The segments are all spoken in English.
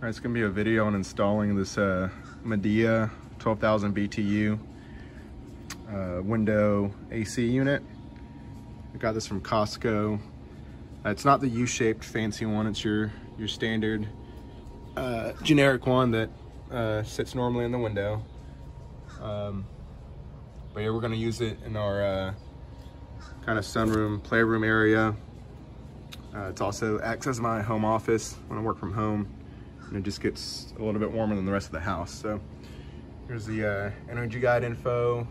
All right, it's gonna be a video on installing this Midea 12,000 BTU window AC unit. I got this from Costco. It's not the U-shaped fancy one. It's your standard generic one that sits normally in the window. But yeah, we're gonna use it in our kind of sunroom, playroom area. It also acts as my home office when I work from home, and it just gets a little bit warmer than the rest of the house. So here's the energy guide info.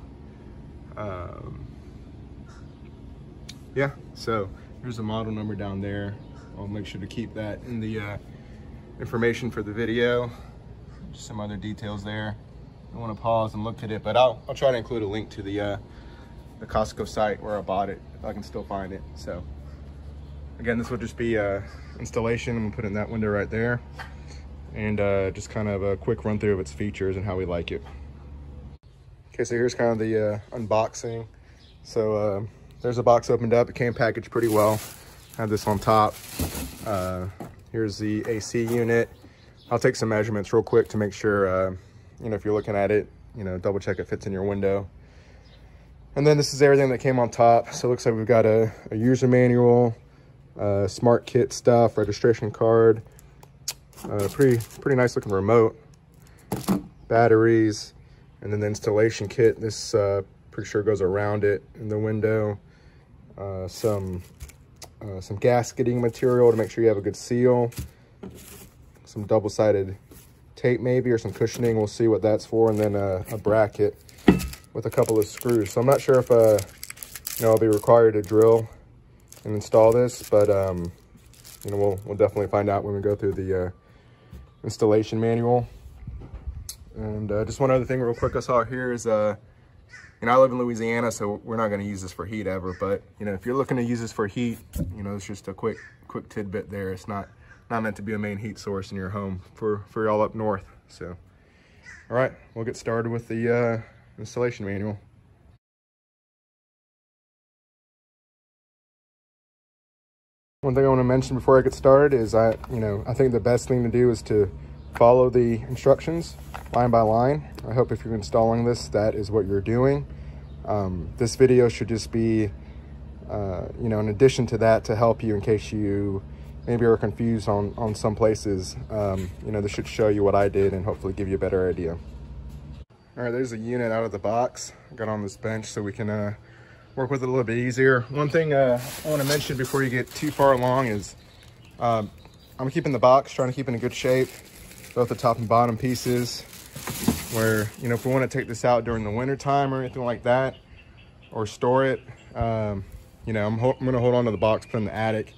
Yeah, so here's the model number down there. I'll make sure to keep that in the information for the video. Just some other details there. I want to pause and look at it, but I'll try to include a link to the Costco site where I bought it, if I can still find it. So again, this will just be installation. I'm gonna put in that window right there, and just kind of a quick run through of its features and how we like it. Okay, so here's kind of the unboxing. So there's a box opened up. It came packaged pretty well. I have this on top. Here's the AC unit. I'll take some measurements real quick to make sure, you know, if you're looking at it, you know, double check it fits in your window. And then this is everything that came on top. So it looks like we've got a user manual, smart kit stuff, registration card, pretty nice looking remote, batteries, and then the installation kit. This pretty sure goes around it in the window. Some gasketing material to make sure you have a good seal, some double-sided tape maybe, or some cushioning. We'll see what that's for. And then a bracket with a couple of screws. So I'm not sure if you know, I'll be required to drill and install this, but you know, we'll definitely find out when we go through the installation manual. And just one other thing real quick I saw here is, you know, I live in Louisiana, so we're not going to use this for heat ever, but you know, if you're looking to use this for heat, you know, it's just a quick tidbit there. It's not meant to be a main heat source in your home for y'all up north. So all right, we'll get started with the installation manual. One thing I want to mention before I get started is I think the best thing to do is to follow the instructions line by line. I hope if you're installing this, that is what you're doing. This video should just be, you know, in addition to that, to help you in case you maybe are confused on some places. You know, this should show you what I did and hopefully give you a better idea. All right, there's a unit out of the box. I got on this bench so we can work with it a little bit easier. One thing I want to mention before you get too far along is I'm keeping the box, trying to keep it in good shape, both the top and bottom pieces, where, you know, if we want to take this out during the winter time or anything like that, or store it, you know, I'm going to hold on to the box, put it in the attic,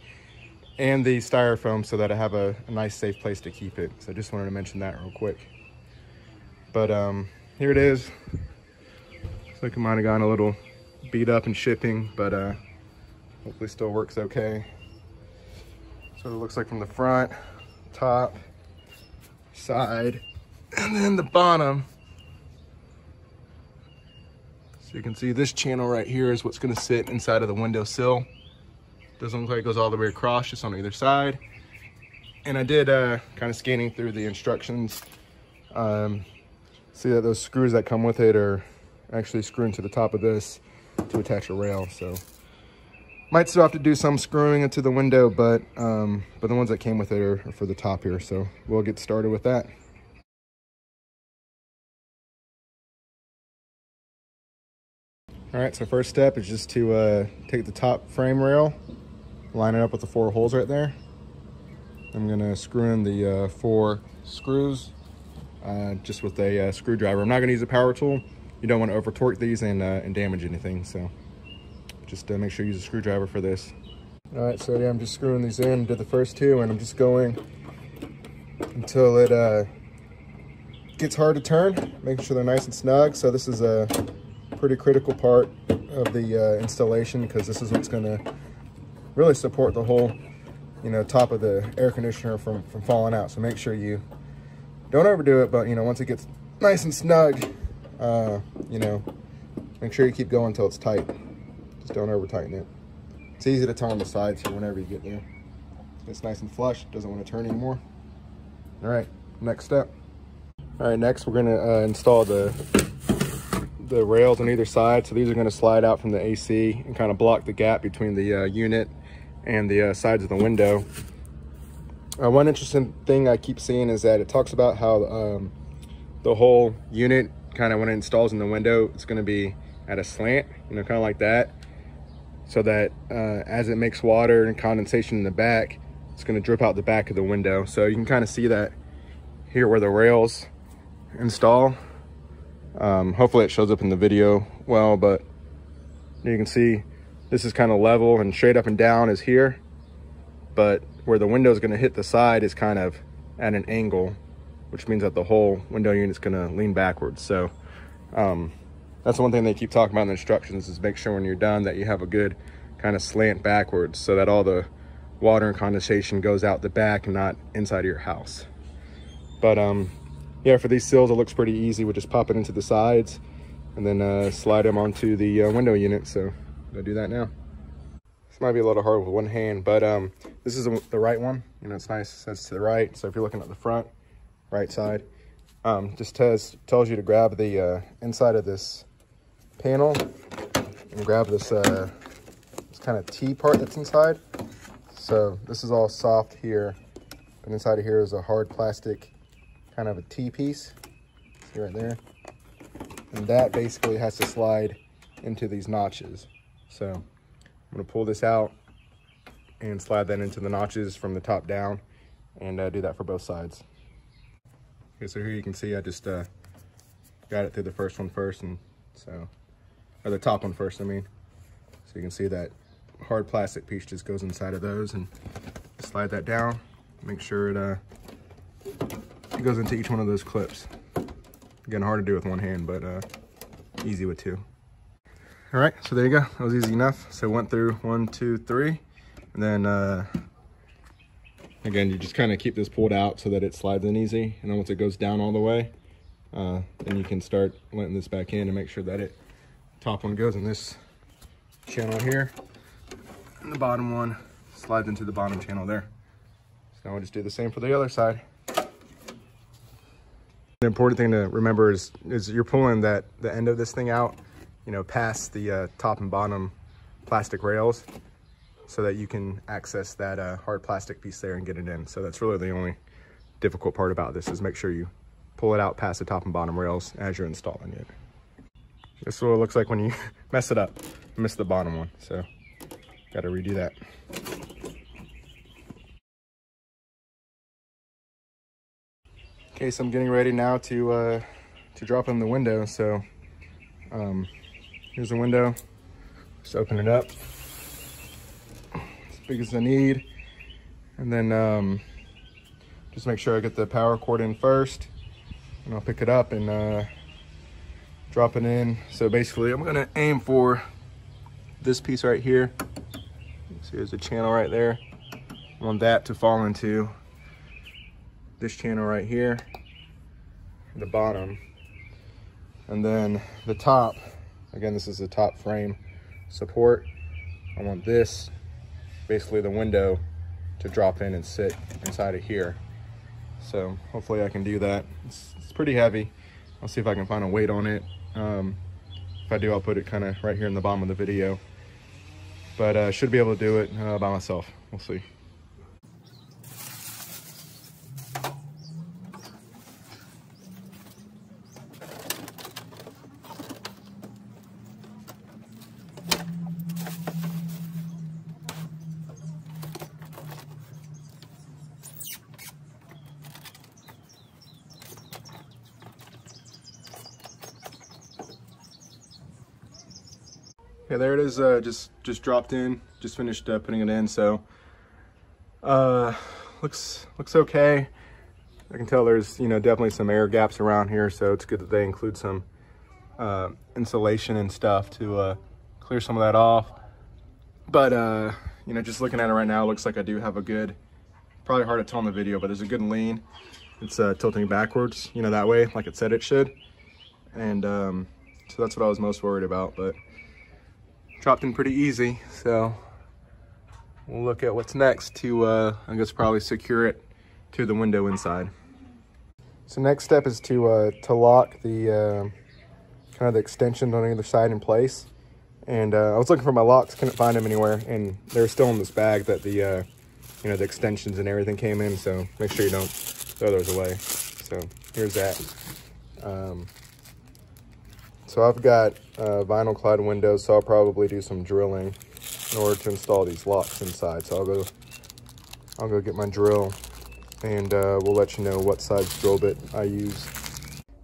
and the styrofoam so that I have a nice safe place to keep it. So I just wanted to mention that real quick. But here it is. Looks like it might have gotten a little beat up in shipping, but hopefully still works okay. So it looks like from the front, top, side, and then the bottom. So you can see this channel right here is what's going to sit inside of the windowsill. Doesn't look like it goes all the way across, just on either side. And I did kind of scanning through the instructions, see that those screws that come with it are actually screwing to the top of this to attach a rail. So might still have to do some screwing into the window, but the ones that came with it are for the top here. So we'll get started with that. All right, so first step is just to take the top frame rail, line it up with the 4 holes right there. I'm gonna screw in the 4 screws just with a screwdriver. I'm not gonna use a power tool. You don't want to over torque these and damage anything. So just make sure you use a screwdriver for this. All right, so yeah, I'm just screwing these in. Did the first 2, and I'm just going until it gets hard to turn, making sure they're nice and snug. So this is a pretty critical part of the installation, because this is what's going to really support the whole, you know, top of the air conditioner from falling out. So make sure you don't overdo it, but you know, once it gets nice and snug, you know, make sure you keep going until it's tight. Just don't over tighten it. It's easy to tell on the sides here whenever you get there. It's nice and flush, doesn't want to turn anymore. All right, next step. All right, next we're gonna install the rails on either side. So these are gonna slide out from the AC and kind of block the gap between the unit and the sides of the window. One interesting thing I keep seeing is that it talks about how the whole unit, kind of when it installs in the window, it's going to be at a slant, you know, kind of like that, so that as it makes water and condensation in the back, it's going to drip out the back of the window. So you can kind of see that here where the rails install. Hopefully it shows up in the video well, but you can see this is kind of level, and straight up and down is here, but where the window is going to hit the side is kind of at an angle, which means that the whole window unit is going to lean backwards. So that's one thing they keep talking about in the instructions, is make sure when you're done that you have a good kind of slant backwards, so that all the water and condensation goes out the back and not inside of your house. But yeah, for these sills, it looks pretty easy. We'll just pop it into the sides and then slide them onto the window unit. So I'm gonna do that now. This might be a little hard with one hand, but this is the right one. You know, it's nice, it says to the right. So if you're looking at the front, right side, just tells you to grab the inside of this panel and grab this kind of T part that's inside. So this is all soft here, and inside of here is a hard plastic kind of a T piece. See right there? And that basically has to slide into these notches. So I'm gonna pull this out and slide that into the notches from the top down, and do that for both sides. Okay, so here you can see I just got it through the first one first, and so, or the top one first, I mean. So you can see that hard plastic piece just goes inside of those, and slide that down. Make sure it goes into each one of those clips. Again, hard to do with one hand, but easy with two. All right, so there you go. That was easy enough. So went through 1, 2, 3, and then again, you just kind of keep this pulled out so that it slides in easy. And then once it goes down all the way, then you can start letting this back in and make sure that top one goes in this channel here, and the bottom one slides into the bottom channel there. So now we'll just do the same for the other side. The important thing to remember is you're pulling the end of this thing out, you know, past the top and bottom plastic rails, so that you can access that hard plastic piece there and get it in. So that's really the only difficult part about this, is make sure you pull it out past the top and bottom rails as you're installing it. This is what it looks like when you mess it up. I missed the bottom one, so got to redo that. Okay, so I'm getting ready now to drop in the window. So here's the window. Just open it up as big as I need, and then just make sure I get the power cord in first, and I'll pick it up and drop it in. So basically, I'm gonna aim for this piece right here. See, there's a channel right there. I want that to fall into this channel right here, the bottom, and then the top. Again, this is the top frame support. I want this, basically the window, to drop in and sit inside of here. So hopefully I can do that. It's pretty heavy. I'll see if I can find a weight on it. If I do, I'll put it kind of right here in the bottom of the video. But I should be able to do it by myself. We'll see. Okay, there it is, just dropped in, just finished putting it in. So looks okay. I can tell there's, you know, definitely some air gaps around here, so it's good that they include some insulation and stuff to clear some of that off. But you know, just looking at it right now, it looks like I do have a good, probably hard to tell in the video, but there's a good lean. It's tilting backwards, you know, that way, like it said it should. And so that's what I was most worried about, but dropped in pretty easy. So we'll look at what's next to, I guess, probably secure it to the window inside. So next step is to lock the kind of the extensions on either side in place. And I was looking for my locks, couldn't find them anywhere, and they're still in this bag that the you know, the extensions and everything came in. So make sure you don't throw those away. So here's that. So I've got vinyl clad windows, so I'll probably do some drilling in order to install these locks inside. So I'll go get my drill, and we'll let you know what size drill bit I use.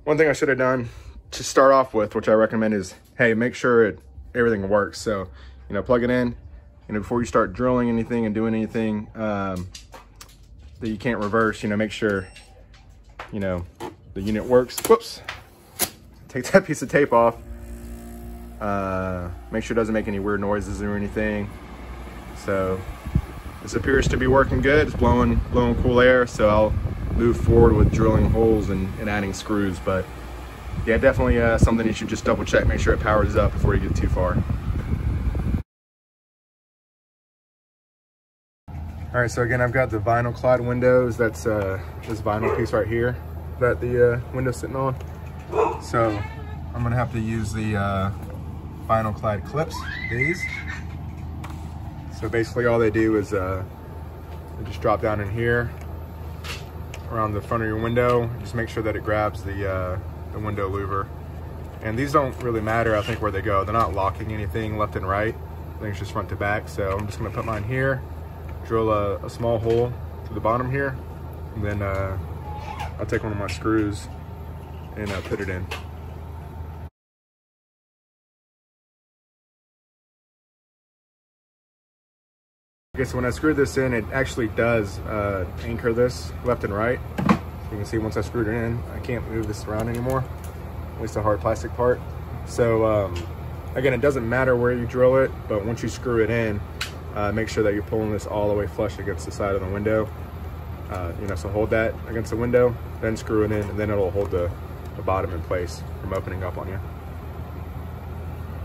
One thing I should have done to start off with, which I recommend, is, hey, make sure everything works. So, you know, plug it in, you know, before you start drilling anything and doing anything that you can't reverse, you know, make sure, you know, the unit works. Whoops. Take that piece of tape off. Make sure it doesn't make any weird noises or anything. So this appears to be working good. It's blowing cool air, so I'll move forward with drilling holes and adding screws. But yeah, definitely something you should just double check, make sure it powers up before you get too far. All right, so again, I've got the vinyl clad windows. That's this vinyl piece right here that the window's sitting on. So I'm gonna have to use the vinyl clad clips, these. So basically all they do is they just drop down in here around the front of your window. Just make sure that it grabs the window louver. And these don't really matter, I think, where they go. They're not locking anything left and right. I think it's just front to back. So I'm just gonna put mine here, drill a small hole to the bottom here, and then I'll take one of my screws and put it in. Okay, so when I screwed this in, it actually does anchor this left and right. So you can see once I screwed it in, I can't move this around anymore, at least the hard plastic part. So again, it doesn't matter where you drill it, but once you screw it in, make sure that you're pulling this all the way flush against the side of the window. You know, so hold that against the window, then screw it in, and then it'll hold the bottom in place from opening up on you.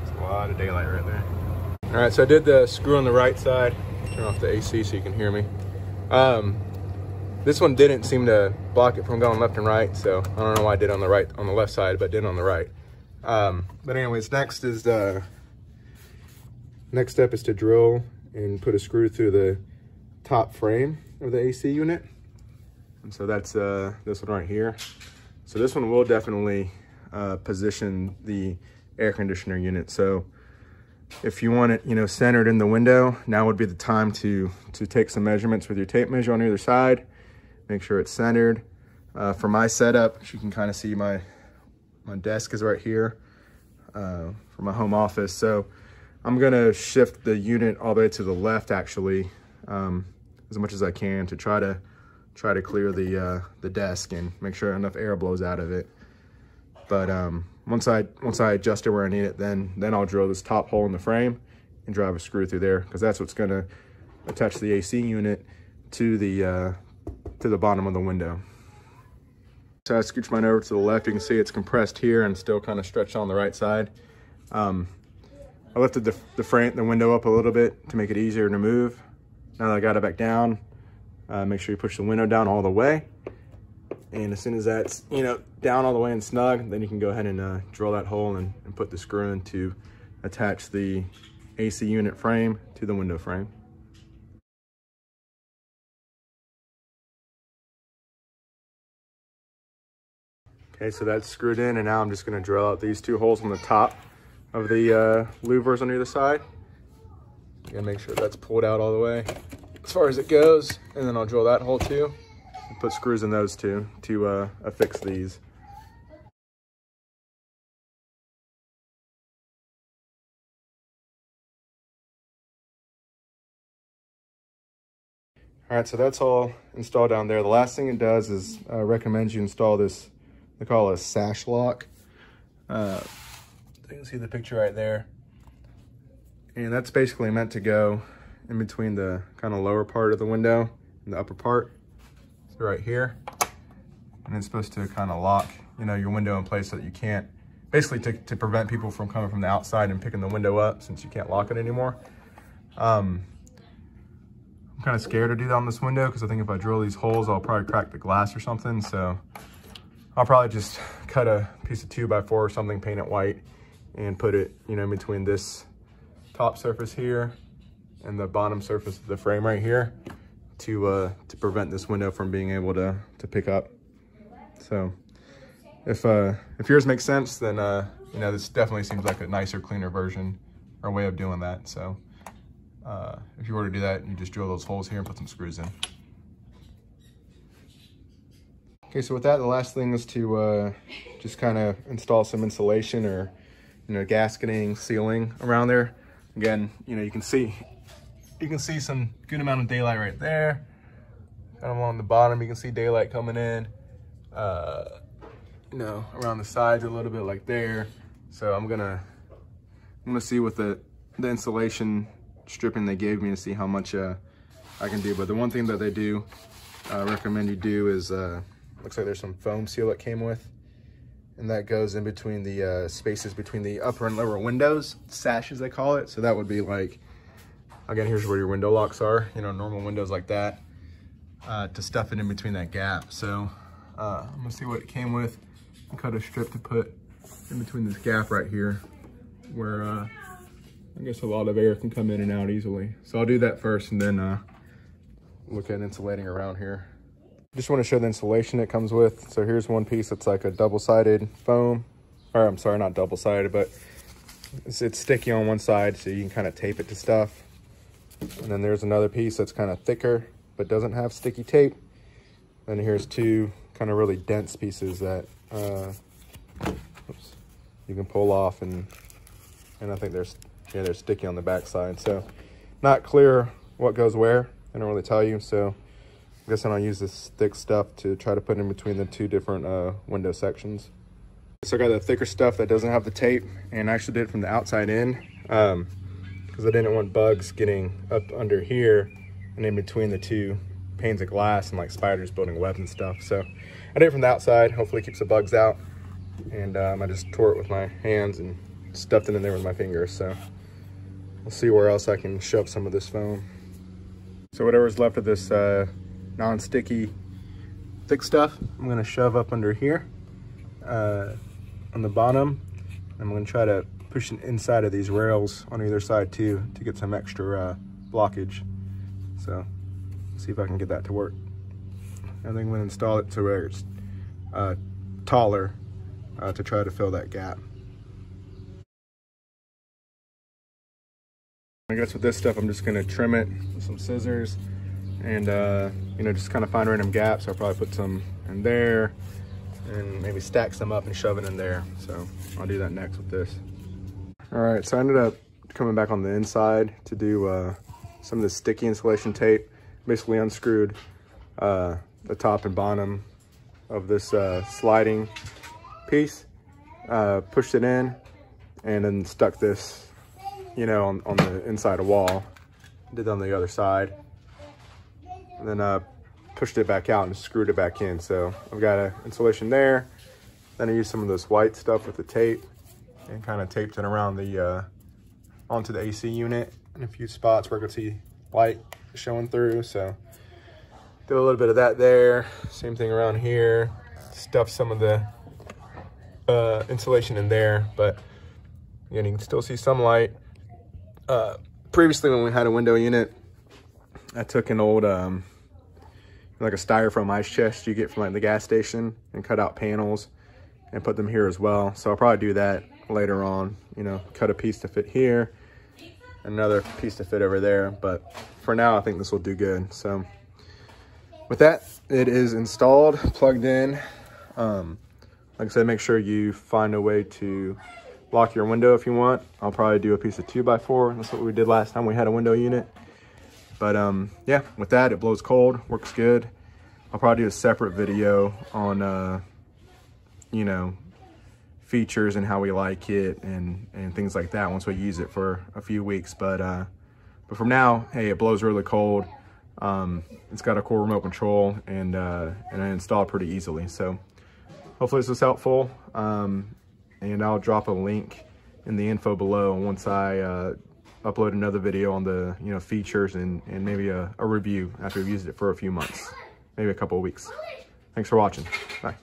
It's a lot of daylight right there. All right, so I did the screw on the right side. Turn off the AC so you can hear me. This one didn't seem to block it from going left and right, so I don't know why I did on the left side, but did on the right. But anyways, next step is to drill and put a screw through the top frame of the AC unit. And so that's this one right here. So this one will definitely position the air conditioner unit. So if you want it, you know, centered in the window, now would be the time to take some measurements with your tape measure on either side. Make sure it's centered. For my setup, as you can kind of see, my desk is right here for my home office. So I'm gonna shift the unit all the way to the left, actually, as much as I can, to try to clear the desk and make sure enough air blows out of it. But once I adjust it where I need it, then I'll drill this top hole in the frame and drive a screw through there, because that's what's gonna attach the AC unit to the bottom of the window. So I scooch mine over to the left. You can see it's compressed here and still kind of stretched on the right side. I lifted the window up a little bit to make it easier to move. Now that I got it back down, make sure you push the window down all the way. And as soon as that's, you know, down all the way and snug, then you can go ahead and drill that hole and put the screw in to attach the AC unit frame to the window frame. Okay, so that's screwed in, and now I'm just gonna drill out these two holes on the top of the louvers on either side. Gotta make sure that's pulled out all the way as far as it goes, and then I'll drill that hole too and put screws in those two to affix these. All right, so that's all installed down there. The last thing it does is recommends you install this, they call it a Sash lock. You can see the picture right there. And that's basically meant to go in between the kind of lower part of the window and the upper part. So right here. And it's supposed to kind of lock, you know, your window in place so that you can't, basically to prevent people from coming from the outside and picking the window up, since you can't lock it anymore. I'm kind of scared to do that on this window, because I think if I drill these holes, I'll probably crack the glass or something. So I'll probably just cut a piece of 2x4 or something, paint it white, and put it, you know, between this top surface here and the bottom surface of the frame right here to prevent this window from being able to pick up. So if yours makes sense, then you know, this definitely seems like a nicer, cleaner version or way of doing that. So if you were to do that, you just drill those holes here and put some screws in. Okay, so with that, the last thing is to just kind of install some insulation or, you know, gasketing, sealing around there. Again, you know, you can see some good amount of daylight right there. Kind of along the bottom, you can see daylight coming in. You know, around the sides a little bit like there. So I'm gonna see with the insulation stripping they gave me to see how much I can do. But the one thing that they do recommend you do is looks like there's some foam seal that came with, and that goes in between the spaces between the upper and lower windows, sash as they call it. So that would be like, again, here's where your window locks are, you know, normal windows like that, to stuff it in between that gap. So I'm gonna see what it came with and cut a strip to put in between this gap right here where I guess a lot of air can come in and out easily. So I'll do that first and then look at insulating around here. Just want to show the insulation it comes with. So here's one piece that's like a double-sided foam, or I'm sorry, not double-sided, but it's sticky on one side, so you can kind of tape it to stuff. And then there's another piece that's kind of thicker, but doesn't have sticky tape. Then here's two kind of really dense pieces that you can pull off, and I think they're sticky on the back side. So not clear what goes where. I don't really tell you, so I guess I'll use this thick stuff to try to put in between the two different window sections. So I got the thicker stuff that doesn't have the tape, and I actually did it from the outside in because I didn't want bugs getting up under here and in between the two panes of glass and like spiders building webs and stuff. So I did it from the outside, hopefully it keeps the bugs out. And I just tore it with my hands and stuffed it in there with my fingers. So we'll see where else I can shove some of this foam. So whatever's left of this non-sticky thick stuff, I'm gonna shove up under here on the bottom. I'm gonna try to push it inside of these rails on either side too to get some extra blockage. So see if I can get that to work. I think I'm gonna install it to where it's taller to try to fill that gap. I guess with this stuff, I'm just gonna trim it with some scissors and you know, just kind of find random gaps. I'll probably put some in there and maybe stack some up and shove it in there. So I'll do that next with this. All right, so I ended up coming back on the inside to do some of the sticky insulation tape. Basically unscrewed the top and bottom of this sliding piece, pushed it in, and then stuck this, you know, on the inside of wall. Did on the other side, and then pushed it back out and screwed it back in. So I've got an insulation there. Then I used some of this white stuff with the tape and kind of taped it around the onto the AC unit in a few spots where I could see light showing through. So do a little bit of that there. Same thing around here. Stuff some of the insulation in there, but again, you can still see some light. Previously, when we had a window unit, I took an old like a styrofoam ice chest you get from like the gas station and cut out panels and put them here as well. So I'll probably do that later on, you know, cut a piece to fit here, another piece to fit over there. But for now, I think this will do good. So with that, it is installed, plugged in. Like I said, make sure you find a way to lock your window if you want. I'll probably do a piece of 2x4. That's what we did last time we had a window unit. But yeah, with that, it blows cold, works good. I'll probably do a separate video on, you know, features and how we like it and things like that once we use it for a few weeks. But for now, hey, it blows really cold. It's got a cool remote control and I installed pretty easily. So hopefully this was helpful. And I'll drop a link in the info below once I upload another video on the, you know, features and maybe a review after we've used it for a few months, maybe a couple of weeks. Thanks for watching. Bye.